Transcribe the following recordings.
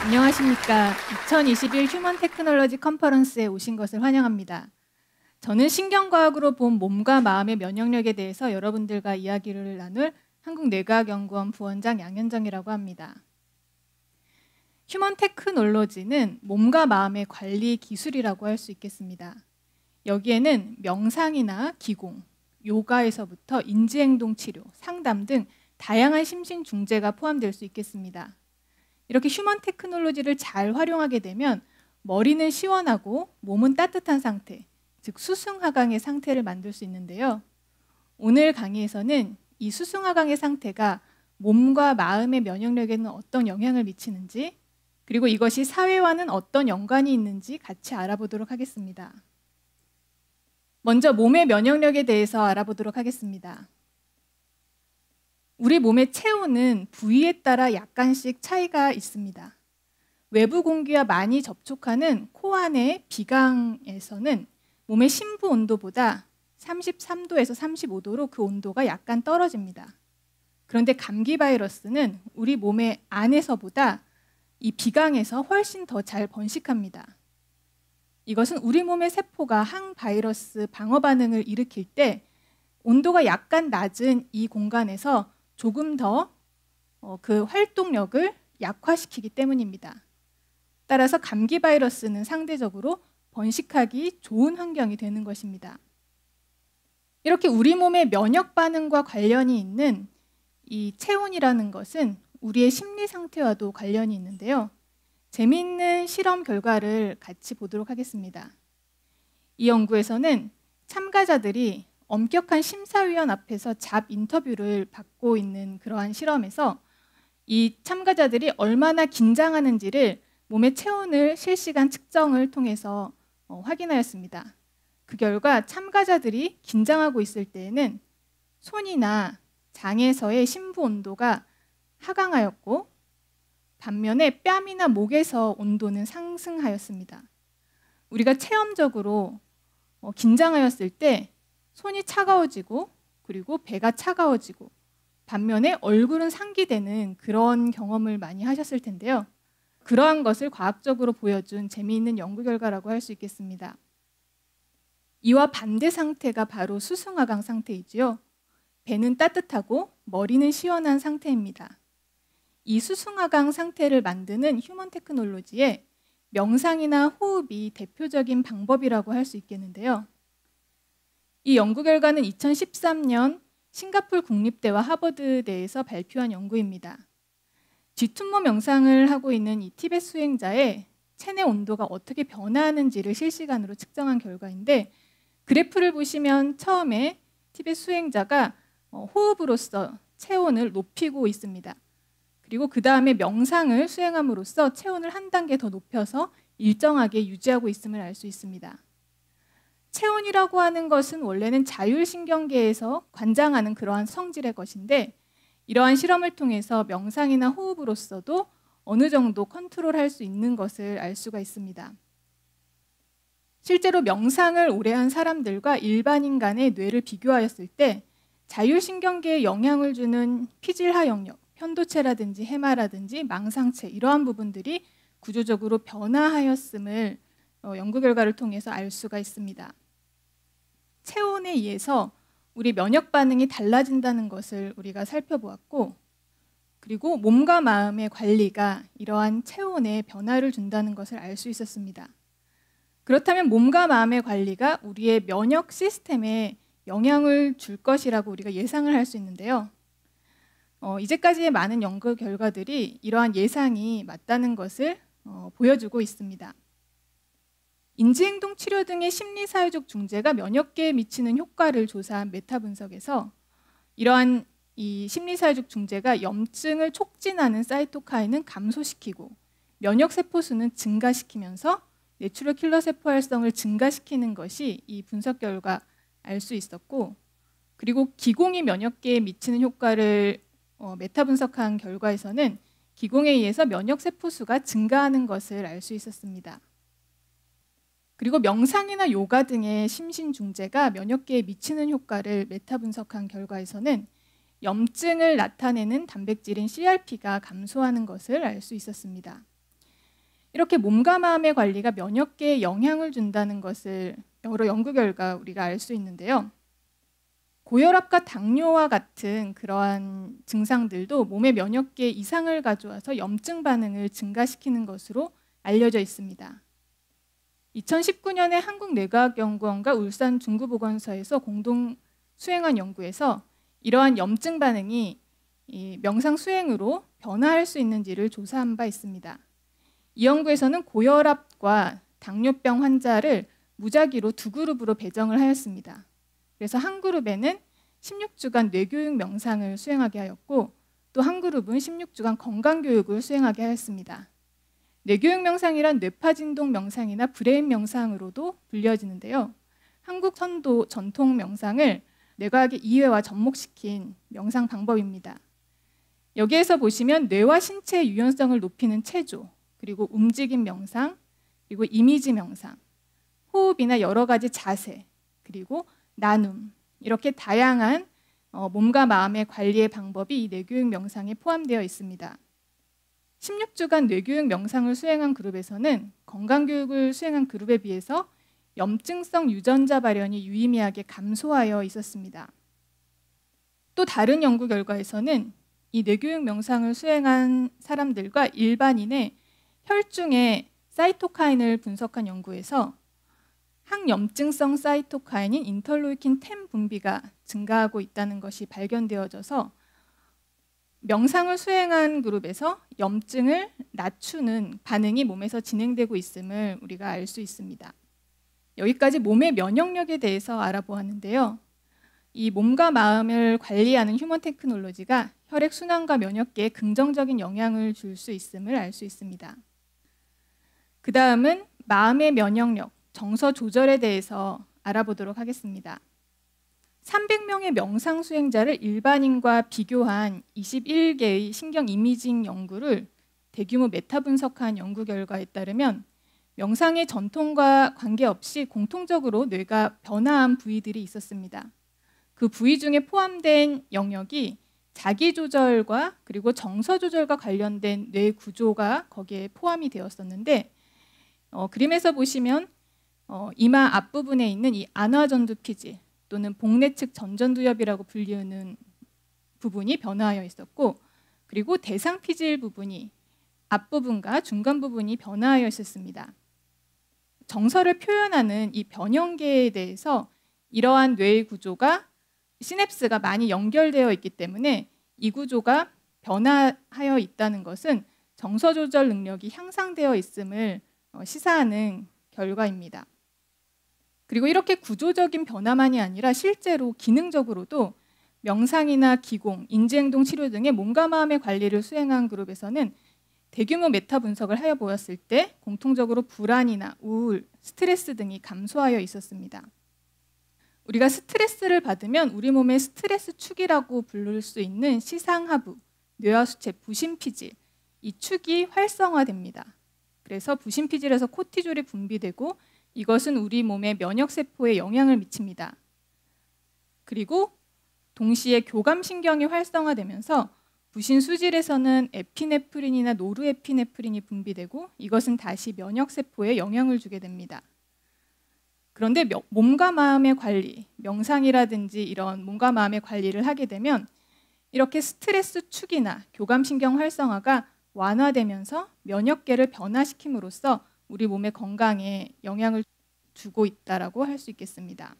안녕하십니까. 2021 휴먼 테크놀로지 컨퍼런스에 오신 것을 환영합니다. 저는 신경과학으로 본 몸과 마음의 면역력에 대해서 여러분들과 이야기를 나눌 한국뇌과학연구원 부원장 양현정이라고 합니다. 휴먼 테크놀로지는 몸과 마음의 관리 기술이라고 할 수 있겠습니다. 여기에는 명상이나 기공, 요가에서부터 인지행동 치료, 상담 등 다양한 심신 중재가 포함될 수 있겠습니다. 이렇게 휴먼 테크놀로지를 잘 활용하게 되면 머리는 시원하고 몸은 따뜻한 상태, 즉 수승하강의 상태를 만들 수 있는데요. 오늘 강의에서는 이 수승하강의 상태가 몸과 마음의 면역력에는 어떤 영향을 미치는지, 그리고 이것이 사회와는 어떤 연관이 있는지 같이 알아보도록 하겠습니다. 먼저 몸의 면역력에 대해서 알아보도록 하겠습니다. 우리 몸의 체온은 부위에 따라 약간씩 차이가 있습니다. 외부 공기와 많이 접촉하는 코 안의 비강에서는 몸의 심부 온도보다 33도에서 35도로 그 온도가 약간 떨어집니다. 그런데 감기 바이러스는 우리 몸의 안에서보다 이 비강에서 훨씬 더 잘 번식합니다. 이것은 우리 몸의 세포가 항바이러스 방어 반응을 일으킬 때 온도가 약간 낮은 이 공간에서 조금 더 그 활동력을 약화시키기 때문입니다. 따라서 감기 바이러스는 상대적으로 번식하기 좋은 환경이 되는 것입니다. 이렇게 우리 몸의 면역 반응과 관련이 있는 이 체온이라는 것은 우리의 심리 상태와도 관련이 있는데요. 재미있는 실험 결과를 같이 보도록 하겠습니다. 이 연구에서는 참가자들이 엄격한 심사위원 앞에서 잡 인터뷰를 받고 있는 그러한 실험에서 이 참가자들이 얼마나 긴장하는지를 몸의 체온을 실시간 측정을 통해서 확인하였습니다. 그 결과 참가자들이 긴장하고 있을 때에는 손이나 장에서의 심부 온도가 하강하였고 반면에 뺨이나 목에서 온도는 상승하였습니다. 우리가 체험적으로 긴장하였을 때 손이 차가워지고 그리고 배가 차가워지고 반면에 얼굴은 상기되는 그런 경험을 많이 하셨을 텐데요. 그러한 것을 과학적으로 보여준 재미있는 연구 결과라고 할 수 있겠습니다. 이와 반대 상태가 바로 수승하강 상태이지요. 배는 따뜻하고 머리는 시원한 상태입니다. 이 수승하강 상태를 만드는 휴먼 테크놀로지에 명상이나 호흡이 대표적인 방법이라고 할 수 있겠는데요. 이 연구 결과는 2013년 싱가포르 국립대와 하버드대에서 발표한 연구입니다. 뒤tum모 명상을 하고 있는 이 티벳 수행자의 체내 온도가 어떻게 변화하는지를 실시간으로 측정한 결과인데 그래프를 보시면 처음에 티벳 수행자가 호흡으로써 체온을 높이고 있습니다. 그리고 그 다음에 명상을 수행함으로써 체온을 한 단계 더 높여서 일정하게 유지하고 있음을 알 수 있습니다. 체온이라고 하는 것은 원래는 자율신경계에서 관장하는 그러한 성질의 것인데 이러한 실험을 통해서 명상이나 호흡으로서도 어느 정도 컨트롤할 수 있는 것을 알 수가 있습니다. 실제로 명상을 오래 한 사람들과 일반인 간의 뇌를 비교하였을 때 자율신경계에 영향을 주는 피질하 영역, 편도체라든지 해마라든지 망상체 이러한 부분들이 구조적으로 변화하였음을 연구 결과를 통해서 알 수가 있습니다. 체온에 의해서 우리 면역 반응이 달라진다는 것을 우리가 살펴보았고 그리고 몸과 마음의 관리가 이러한 체온에 변화를 준다는 것을 알 수 있었습니다. 그렇다면 몸과 마음의 관리가 우리의 면역 시스템에 영향을 줄 것이라고 우리가 예상을 할 수 있는데요. 이제까지의 많은 연구 결과들이 이러한 예상이 맞다는 것을 보여주고 있습니다. 인지행동 치료 등의 심리사회적 중재가 면역계에 미치는 효과를 조사한 메타 분석에서 이러한 이 심리사회적 중재가 염증을 촉진하는 사이토카인은 감소시키고 면역세포 수는 증가시키면서 내추럴 킬러 세포 활성을 증가시키는 것이 이 분석 결과 알 수 있었고 그리고 기공이 면역계에 미치는 효과를 메타 분석한 결과에서는 기공에 의해서 면역세포 수가 증가하는 것을 알 수 있었습니다. 그리고 명상이나 요가 등의 심신 중재가 면역계에 미치는 효과를 메타 분석한 결과에서는 염증을 나타내는 단백질인 CRP가 감소하는 것을 알 수 있었습니다. 이렇게 몸과 마음의 관리가 면역계에 영향을 준다는 것을 여러 연구 결과 우리가 알 수 있는데요. 고혈압과 당뇨와 같은 그러한 증상들도 몸의 면역계에 이상을 가져와서 염증 반응을 증가시키는 것으로 알려져 있습니다. 2019년에 한국내과학연구원과 울산 중구보건소에서 공동 수행한 연구에서 이러한 염증 반응이 이 명상 수행으로 변화할 수 있는지를 조사한 바 있습니다. 이 연구에서는 고혈압과 당뇨병 환자를 무작위로 두 그룹으로 배정을 하였습니다. 그래서 한 그룹에는 16주간 뇌교육 명상을 수행하게 하였고 또 한 그룹은 16주간 건강교육을 수행하게 하였습니다. 뇌교육 명상이란 뇌파진동 명상이나 브레인 명상으로도 불려지는데요. 한국 선도 전통 명상을 뇌과학의 이해와 접목시킨 명상 방법입니다. 여기에서 보시면 뇌와 신체의 유연성을 높이는 체조, 그리고 움직임 명상, 그리고 이미지 명상, 호흡이나 여러 가지 자세, 그리고 나눔, 이렇게 다양한 몸과 마음의 관리의 방법이 이 뇌교육 명상에 포함되어 있습니다. 16주간 뇌교육 명상을 수행한 그룹에서는 건강교육을 수행한 그룹에 비해서 염증성 유전자 발현이 유의미하게 감소하여 있었습니다. 또 다른 연구 결과에서는 이 뇌교육 명상을 수행한 사람들과 일반인의 혈중의 사이토카인을 분석한 연구에서 항염증성 사이토카인인 인터로이킨 10 분비가 증가하고 있다는 것이 발견되어져서 명상을 수행한 그룹에서 염증을 낮추는 반응이 몸에서 진행되고 있음을 우리가 알 수 있습니다. 여기까지 몸의 면역력에 대해서 알아보았는데요. 이 몸과 마음을 관리하는 휴먼 테크놀로지가 혈액순환과 면역계에 긍정적인 영향을 줄 수 있음을 알 수 있습니다. 그 다음은 마음의 면역력, 정서 조절에 대해서 알아보도록 하겠습니다. 300명의 명상 수행자를 일반인과 비교한 21개의 신경 이미징 연구를 대규모 메타 분석한 연구 결과에 따르면 명상의 전통과 관계없이 공통적으로 뇌가 변화한 부위들이 있었습니다. 그 부위 중에 포함된 영역이 자기조절과 그리고 정서조절과 관련된 뇌 구조가 거기에 포함이 되었었는데 그림에서 보시면 이마 앞부분에 있는 이 안화전두 피질 또는 복내 측 전전두엽이라고 불리는 부분이 변화하여 있었고 그리고 대상 피질 부분이 앞부분과 중간 부분이 변화하여 있었습니다. 정서를 표현하는 이 변형계에 대해서 이러한 뇌의 구조가 시냅스가 많이 연결되어 있기 때문에 이 구조가 변화하여 있다는 것은 정서 조절 능력이 향상되어 있음을 시사하는 결과입니다. 그리고 이렇게 구조적인 변화만이 아니라 실제로 기능적으로도 명상이나 기공, 인지행동 치료 등의 몸과 마음의 관리를 수행한 그룹에서는 대규모 메타 분석을 하여 보았을 때 공통적으로 불안이나 우울, 스트레스 등이 감소하여 있었습니다. 우리가 스트레스를 받으면 우리 몸의 스트레스 축이라고 부를 수 있는 시상하부, 뇌하수체 부신피질, 이 축이 활성화됩니다. 그래서 부신피질에서 코티졸이 분비되고 이것은 우리 몸의 면역세포에 영향을 미칩니다. 그리고 동시에 교감신경이 활성화되면서 부신수질에서는 에피네프린이나 노르에피네프린이 분비되고 이것은 다시 면역세포에 영향을 주게 됩니다. 그런데 몸과 마음의 관리, 명상이라든지 이런 몸과 마음의 관리를 하게 되면 이렇게 스트레스 축이나 교감신경 활성화가 완화되면서 면역계를 변화시킴으로써 우리 몸의 건강에 영향을 주고 있다고 할 수 있겠습니다.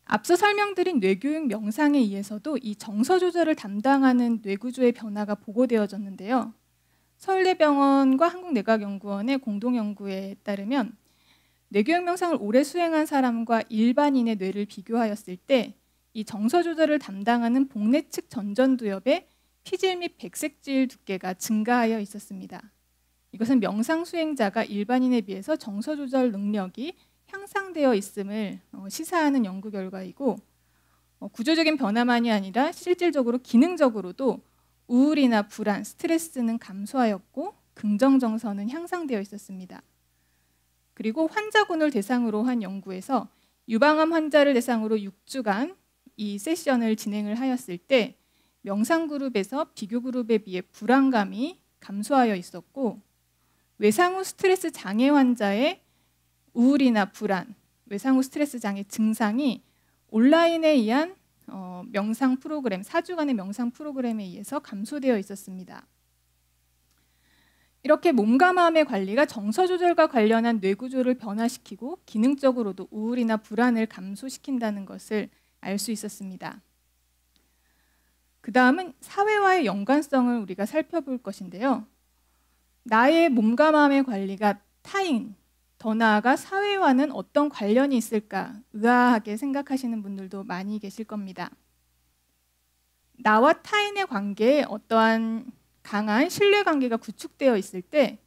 앞서 설명드린 뇌교육 명상에 의해서도 이 정서 조절을 담당하는 뇌구조의 변화가 보고되어졌는데요. 서울대병원과 한국내과학연구원의 공동연구에 따르면 뇌교육 명상을 오래 수행한 사람과 일반인의 뇌를 비교하였을 때 이 정서 조절을 담당하는 복내 측 전전두엽의 피질 및 백색질 두께가 증가하여 있었습니다. 이것은 명상 수행자가 일반인에 비해서 정서 조절 능력이 향상되어 있음을 시사하는 연구 결과이고 구조적인 변화만이 아니라 실질적으로 기능적으로도 우울이나 불안, 스트레스는 감소하였고 긍정 정서는 향상되어 있었습니다. 그리고 환자군을 대상으로 한 연구에서 유방암 환자를 대상으로 6주간 이 세션을 진행을 하였을 때 명상 그룹에서 비교 그룹에 비해 불안감이 감소하여 있었고 외상후 스트레스 장애 환자의 우울이나 불안, 외상후 스트레스 장애 증상이 온라인에 의한 명상 프로그램, 4주간의 명상 프로그램에 의해서 감소되어 있었습니다. 이렇게 몸과 마음의 관리가 정서 조절과 관련한 뇌 구조를 변화시키고 기능적으로도 우울이나 불안을 감소시킨다는 것을 알 수 있었습니다. 그 다음은 사회와의 연관성을 우리가 살펴볼 것인데요. 나의 몸과 마음의 관리가 타인, 더 나아가 사회와는 어떤 관련이 있을까 의아하게 생각하시는 분들도 많이 계실 겁니다. 나와 타인의 관계에 어떠한 강한 신뢰관계가 구축되어 있을 때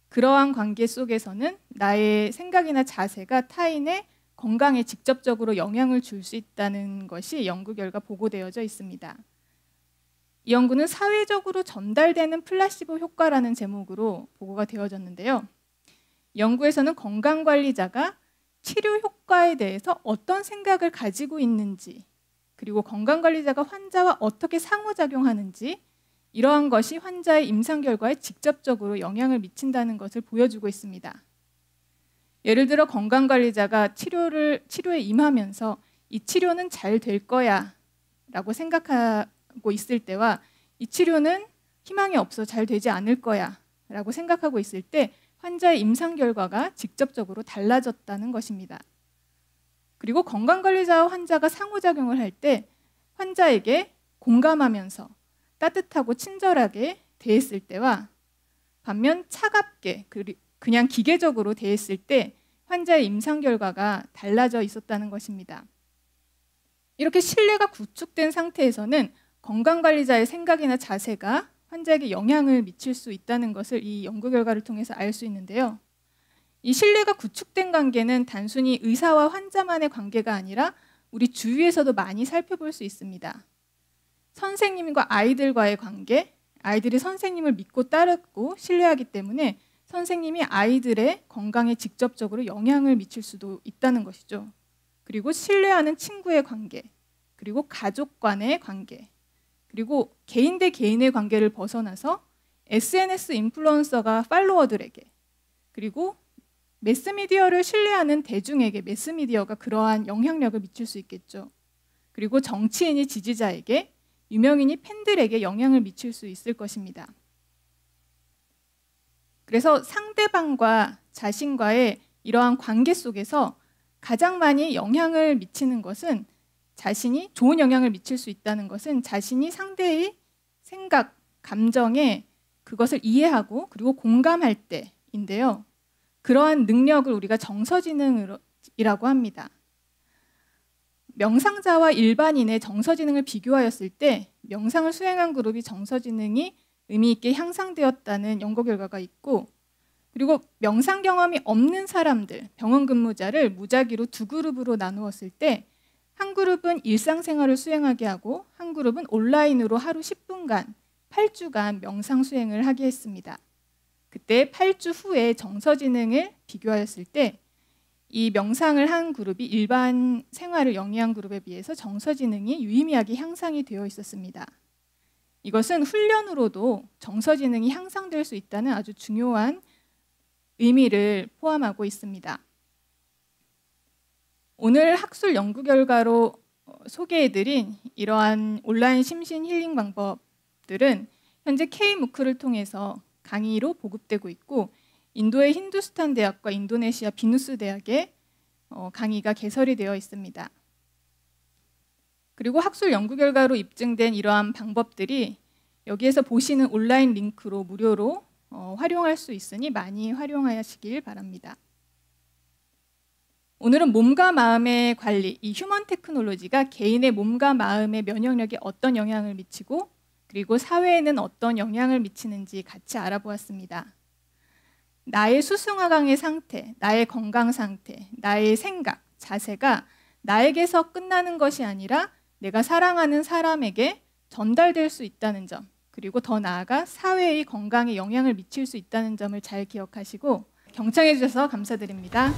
그러한 관계 속에서는 나의 생각이나 자세가 타인의 건강에 직접적으로 영향을 줄 수 있다는 것이 연구 결과 보고되어져 있습니다. 이 연구는 사회적으로 전달되는 플라시보 효과라는 제목으로 보고가 되어졌는데요. 연구에서는 건강관리자가 치료 효과에 대해서 어떤 생각을 가지고 있는지, 그리고 건강관리자가 환자와 어떻게 상호작용하는지, 이러한 것이 환자의 임상 결과에 직접적으로 영향을 미친다는 것을 보여주고 있습니다. 예를 들어 건강관리자가 치료에 임하면서 이 치료는 잘 될 거야 라고 생각하고 있을 때와 이 치료는 희망이 없어 잘 되지 않을 거야 라고 생각하고 있을 때 환자의 임상 결과가 직접적으로 달라졌다는 것입니다. 그리고 건강관리자와 환자가 상호작용을 할 때 환자에게 공감하면서 따뜻하고 친절하게 대했을 때와 반면 차갑게 그냥 기계적으로 대했을 때 환자의 임상 결과가 달라져 있었다는 것입니다. 이렇게 신뢰가 구축된 상태에서는 건강관리자의 생각이나 자세가 환자에게 영향을 미칠 수 있다는 것을 이 연구 결과를 통해서 알 수 있는데요. 이 신뢰가 구축된 관계는 단순히 의사와 환자만의 관계가 아니라 우리 주위에서도 많이 살펴볼 수 있습니다. 선생님과 아이들과의 관계, 아이들이 선생님을 믿고 따르고 신뢰하기 때문에 선생님이 아이들의 건강에 직접적으로 영향을 미칠 수도 있다는 것이죠. 그리고 신뢰하는 친구의 관계, 그리고 가족 간의 관계, 그리고 개인 대 개인의 관계를 벗어나서 SNS 인플루언서가 팔로워들에게, 그리고 매스미디어를 신뢰하는 대중에게 매스미디어가 그러한 영향력을 미칠 수 있겠죠. 그리고 정치인이 지지자에게, 유명인이 팬들에게 영향을 미칠 수 있을 것입니다. 그래서 상대방과 자신과의 이러한 관계 속에서 가장 많이 영향을 미치는 것은 자신이 좋은 영향을 미칠 수 있다는 것은 자신이 상대의 생각, 감정에 그것을 이해하고 그리고 공감할 때인데요. 그러한 능력을 우리가 정서지능이라고 합니다. 명상자와 일반인의 정서지능을 비교하였을 때 명상을 수행한 그룹이 정서지능이 의미 있게 향상되었다는 연구 결과가 있고, 그리고 명상 경험이 없는 사람들, 병원 근무자를 무작위로 두 그룹으로 나누었을 때 한 그룹은 일상생활을 수행하게 하고 한 그룹은 온라인으로 하루 10분간 8주간 명상 수행을 하게 했습니다. 그때 8주 후에 정서지능을 비교하였을 때 이 명상을 한 그룹이 일반 생활을 영위한 그룹에 비해서 정서지능이 유의미하게 향상이 되어 있었습니다. 이것은 훈련으로도 정서지능이 향상될 수 있다는 아주 중요한 의미를 포함하고 있습니다. 오늘 학술 연구 결과로 소개해드린 이러한 온라인 심신 힐링 방법들은 현재 K-무크를 통해서 강의로 보급되고 있고, 인도의 힌두스탄 대학과 인도네시아 비누스 대학에 강의가 개설이 되어 있습니다. 그리고 학술 연구 결과로 입증된 이러한 방법들이 여기에서 보시는 온라인 링크로 무료로 활용할 수 있으니 많이 활용하시길 바랍니다. 오늘은 몸과 마음의 관리, 이 휴먼 테크놀로지가 개인의 몸과 마음의 면역력에 어떤 영향을 미치고 그리고 사회에는 어떤 영향을 미치는지 같이 알아보았습니다. 나의 수승화강의 상태, 나의 건강 상태, 나의 생각, 자세가 나에게서 끝나는 것이 아니라 내가 사랑하는 사람에게 전달될 수 있다는 점, 그리고 더 나아가 사회의 건강에 영향을 미칠 수 있다는 점을 잘 기억하시고 경청해 주셔서 감사드립니다.